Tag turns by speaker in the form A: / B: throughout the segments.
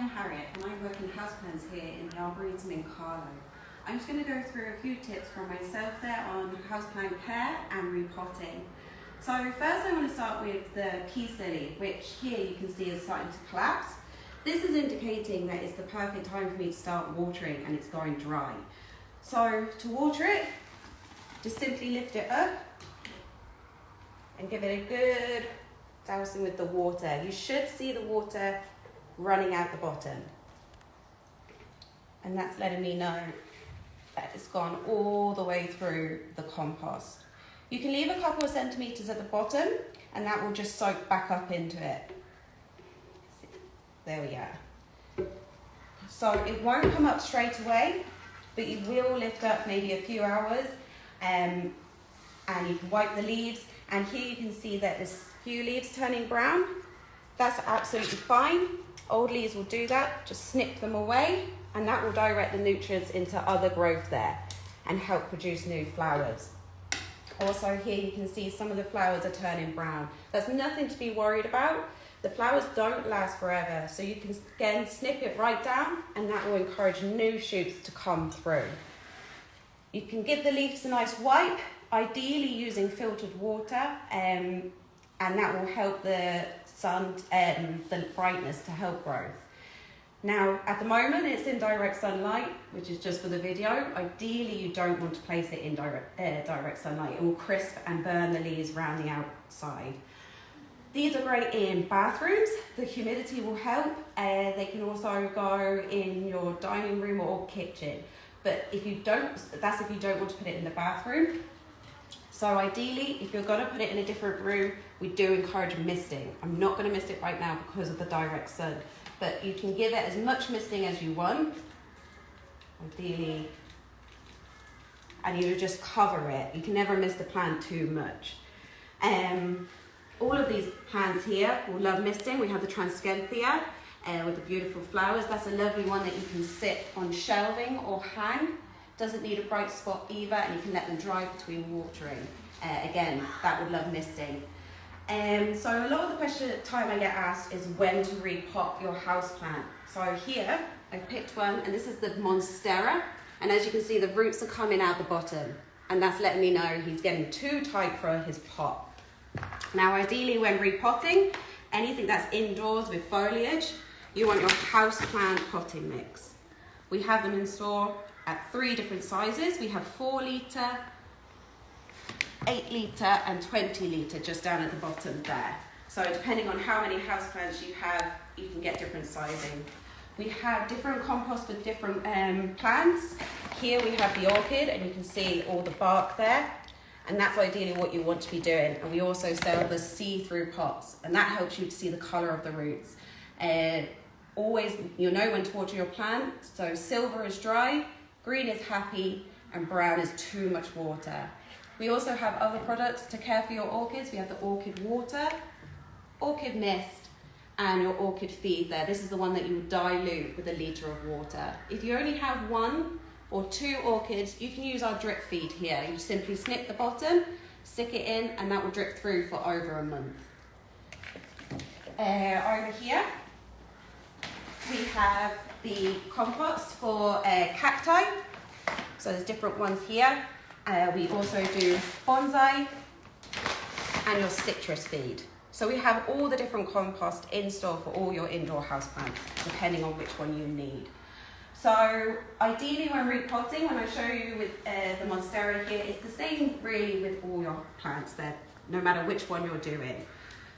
A: I'm Harriet and I work in houseplants here in the Arboretum in Carlo. I'm just going to go through a few tips from myself there on houseplant care and repotting. So first I want to start with the peace lily, which here you can see is starting to collapse. This is indicating that it's the perfect time for me to start watering and it's going dry. So to water it, just simply lift it up and give it a good dousing with the water. You should see the water running out the bottom. And that's letting me know that it's gone all the way through the compost. You can leave a couple of centimetres at the bottom and that will just soak back up into it. There we are. So it won't come up straight away, but you will lift up maybe a few hours and you can wipe the leaves. And here you can see that there's few leaves turning brown. That's absolutely fine. Old leaves will do that. Just snip them away and that will direct the nutrients into other growth there and help produce new flowers. Also here you can see some of the flowers are turning brown. That's nothing to be worried about. The flowers don't last forever, so you can again snip it right down and that will encourage new shoots to come through. You can give the leaves a nice wipe, ideally using filtered water, and that will help the sun, the brightness to help growth. Now, at the moment, it's in direct sunlight, which is just for the video. Ideally, you don't want to place it in direct sunlight. It will crisp and burn the leaves around the outside. These are great in bathrooms. The humidity will help. They can also go in your dining room or kitchen. But if you don't, that's if you don't want to put it in the bathroom. So ideally, if you're going to put it in a different room, we do encourage misting. I'm not going to mist it right now because of the direct sun, but you can give it as much misting as you want, ideally, and you just cover it. You can never mist the plant too much. All of these plants here will love misting. We have the Transcenthia with the beautiful flowers. That's a lovely one that you can sit on shelving or hang. Doesn't need a bright spot either, and you can let them dry between watering. Again, that would love misting. So a lot of the time I get asked is when to repot your houseplant. So here I picked one, and this is the Monstera, and as you can see the roots are coming out the bottom, and that's letting me know he's getting too tight for his pot. Now ideally when repotting, anything that's indoors with foliage, you want your houseplant potting mix. We have them in store at 3 different sizes. We have 4 litre, 8 litre and 20 litre just down at the bottom there. So depending on how many houseplants you have, you can get different sizing. We have different compost with different plants. Here we have the orchid and you can see all the bark there. And that's ideally what you want to be doing. And we also sell the see-through pots, and that helps you to see the colour of the roots. Always, you'll know when to water your plant. So silver is dry, green is happy, and brown is too much water. We also have other products to care for your orchids. We have the orchid water, orchid mist, and your orchid feed there. This is the one that you would dilute with a litre of water. If you only have 1 or 2 orchids, you can use our drip feed here. You simply snip the bottom, stick it in, and that will drip through for over a month. Over here, we have the compost for cacti. So there's different ones here. We also do bonsai and your citrus feed. So we have all the different compost in store for all your indoor houseplants, depending on which one you need. So ideally when repotting, when I show you with the Monstera here, it's the same really with all your plants there, no matter which one you're doing.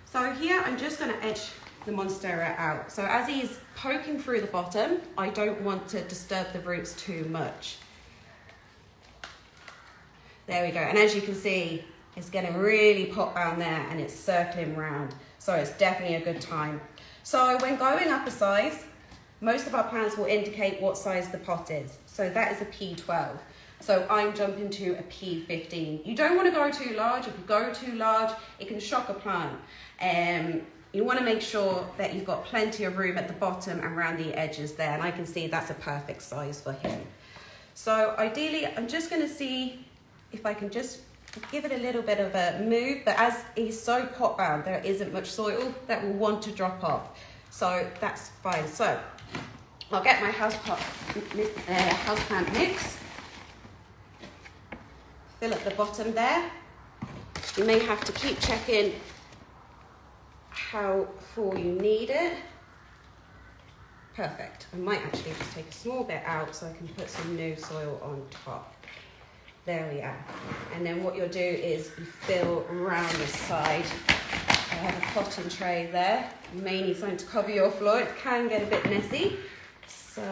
A: So here I'm just going to edge the Monstera out. So as he's poking through the bottom, I don't want to disturb the roots too much. There we go, and as you can see, it's getting really pot bound there and it's circling round. So it's definitely a good time. So when going up a size, most of our plants will indicate what size the pot is. So that is a P12. So I'm jumping to a P15. You don't want to go too large. If you go too large, it can shock a plant. You want to make sure that you've got plenty of room at the bottom and around the edges there. And I can see that's a perfect size for him. So ideally, I'm just going to see if I can just give it a little bit of a move. But as he's so pot bound, there isn't much soil that will want to drop off. So that's fine. So I'll get my houseplant mix. Fill up the bottom there. You may have to keep checking how full you need it. Perfect. I might actually just take a small bit out so I can put some new soil on top. There we are. And then what you'll do is you fill around the side. I have a potting tray there. You may need something to cover your floor. It can get a bit messy. So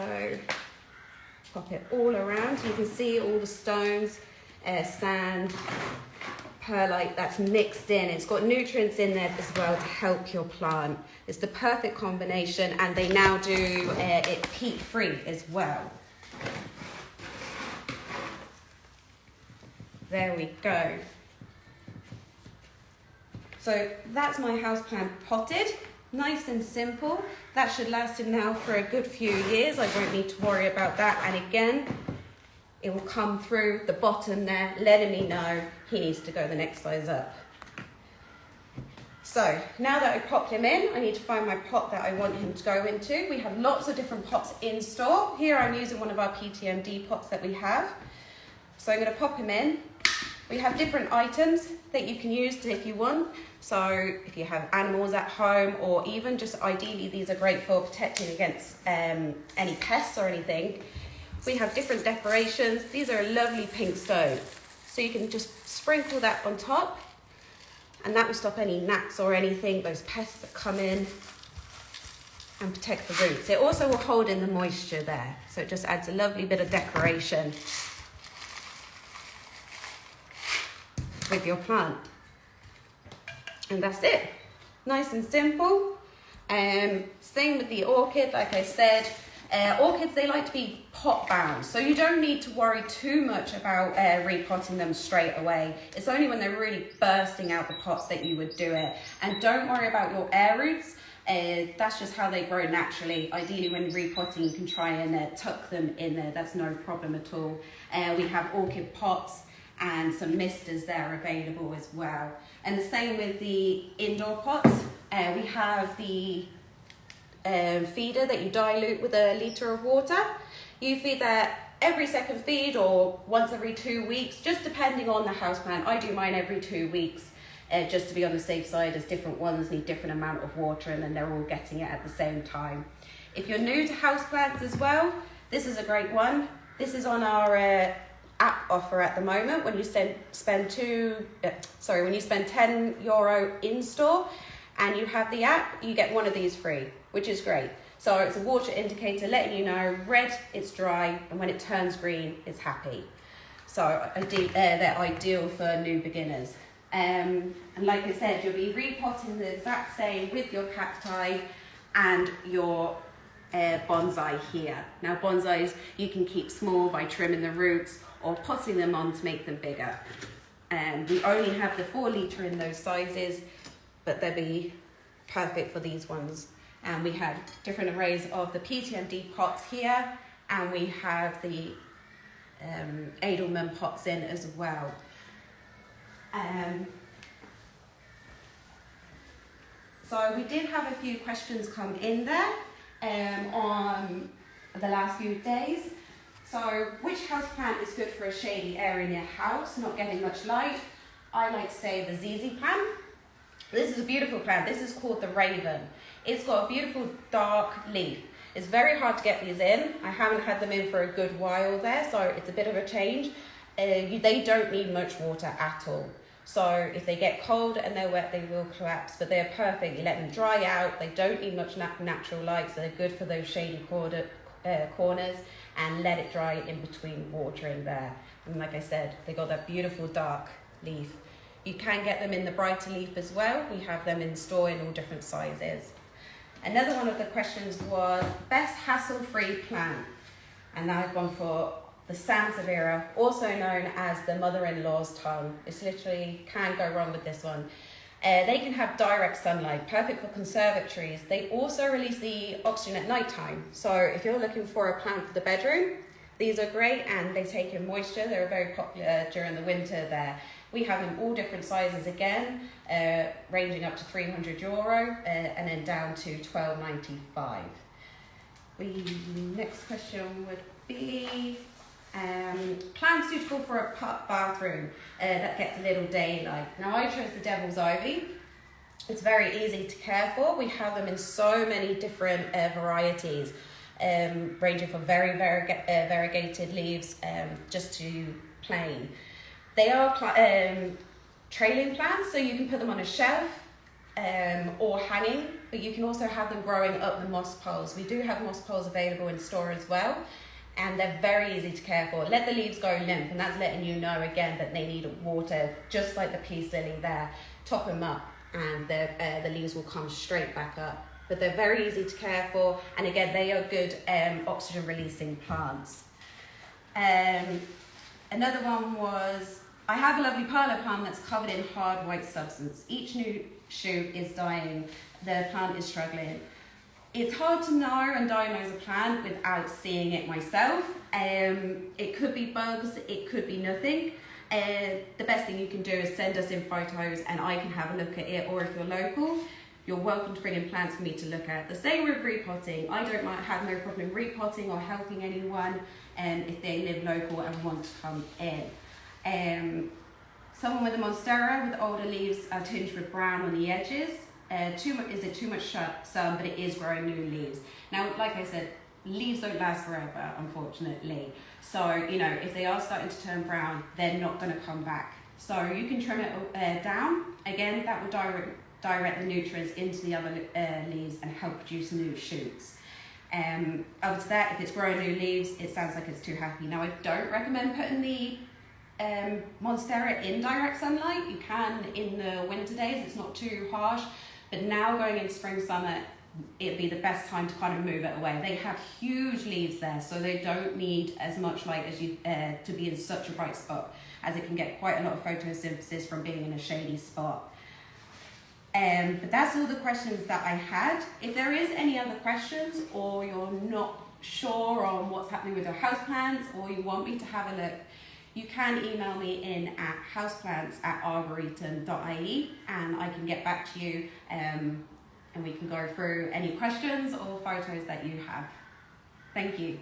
A: pop it all around. You can see all the stones, sand, perlite that's mixed in. It's got nutrients in there as well to help your plant. It's the perfect combination, and they now do it peat free as well. There we go. So that's my houseplant potted, nice and simple. That should last him now for a good few years. I won't need to worry about that. And again, it will come through the bottom there, letting me know he needs to go the next size up. So now that I popped him in, I need to find my pot that I want him to go into. We have lots of different pots in store. Here I'm using one of our PTMD pots that we have. So I'm going to pop him in. We have different items that you can use if you want. So if you have animals at home, or even just ideally, these are great for protecting against any pests or anything. We have different decorations. These are a lovely pink stone. So you can just sprinkle that on top, and that will stop any gnats or anything, those pests that come in, and protect the roots. It also will hold in the moisture there. So it just adds a lovely bit of decoration with your plant. And that's it. Nice and simple. Same with the orchid, like I said. Orchids, they like to be pot bound, so you don't need to worry too much about repotting them straight away. It's only when they're really bursting out the pots that you would do it. And don't worry about your air roots. That's just how they grow naturally. Ideally, when repotting, you can try and tuck them in there. That's no problem at all. We have orchid pots and some misters there available as well. And the same with the indoor pots. We have the feeder that you dilute with a litre of water. You feed that every second feed or once every 2 weeks, just depending on the houseplant. I do mine every 2 weeks, just to be on the safe side, as different ones need different amount of water and then they're all getting it at the same time. If you're new to houseplants as well, this is a great one. This is on our app offer at the moment. When you spend €10 in store and you have the app, you get one of these free, which is great. So it's a water indicator letting you know red, it's dry, and when it turns green, it's happy. So they're ideal for new beginners. And like I said, you'll be repotting the exact same with your cacti and your bonsai here. Now bonsais you can keep small by trimming the roots or potting them on to make them bigger. We only have the 4 litre in those sizes, but they'll be perfect for these ones. And we have different arrays of the PTMD pots here, and we have the Edelman pots in as well. So we did have a few questions come in there on the last few days. So which houseplant is good for a shady area in your house, not getting much light? I like to say the ZZ plant. This is a beautiful plant. This is called the Raven. It's got a beautiful dark leaf. It's very hard to get these in. I haven't had them in for a good while there, so it's a bit of a change. They don't need much water at all. So if they get cold and they're wet, they will collapse, but they're perfect. You let them dry out. They don't need much natural light, so they're good for those shady corners, and let it dry in between watering there. And like I said, they got that beautiful dark leaf. You can get them in the brighter leaf as well. We have them in store in all different sizes. Another one of the questions was best hassle-free plant. And I've gone for the Sansevieria, also known as the mother-in-law's tongue. It's literally, can't go wrong with this one. They can have direct sunlight, perfect for conservatories. They also release the oxygen at night time. So if you're looking for a plant for the bedroom, these are great, and they take in moisture. They're very popular during the winter there. We have in all different sizes again, ranging up to €300 and then down to £12.95. The next question would be plants suitable for a bathroom that gets a little daylight. Now I chose the devil's ivy. It's very easy to care for. We have them in so many different varieties, ranging from very variegated leaves just to plain. They are trailing plants, so you can put them on a shelf or hanging, but you can also have them growing up the moss poles. We do have moss poles available in store as well, and they're very easy to care for. Let the leaves go limp, and that's letting you know again that they need water, just like the peace lily there. Top them up and the leaves will come straight back up. But they're very easy to care for, and again, they are good oxygen releasing plants. Another one was, I have a lovely parlour palm that's covered in hard white substance. Each new shoot is dying, the plant is struggling. It's hard to know and diagnose a plant without seeing it myself. It could be bugs, it could be nothing. The best thing you can do is send us in photos and I can have a look at it, or if you're local, you're welcome to bring in plants for me to look at. The same with repotting. I don't have no problem repotting or helping anyone if they live local and want to come in. Someone with a monstera with older leaves are tinged with brown on the edges. Is it too much sun, but it is growing new leaves. Now, like I said, leaves don't last forever, unfortunately. So, you know, if they are starting to turn brown, they're not going to come back. So you can trim it down. Again, that will direct the nutrients into the other leaves and help produce new shoots. Other to that, if it's growing new leaves, it sounds like it's too happy. Now, I don't recommend putting the monstera in direct sunlight. You can in the winter days, it's not too harsh. But now going into spring, summer, it'd be the best time to kind of move it away. They have huge leaves there, so they don't need as much light as you to be in such a bright spot, as it can get quite a lot of photosynthesis from being in a shady spot. But that's all the questions that I had. If there is any other questions, or you're not sure on what's happening with your houseplants, or you want me to have a look, you can email me in at houseplants@arboretum.ie and I can get back to you and we can go through any questions or photos that you have. Thank you.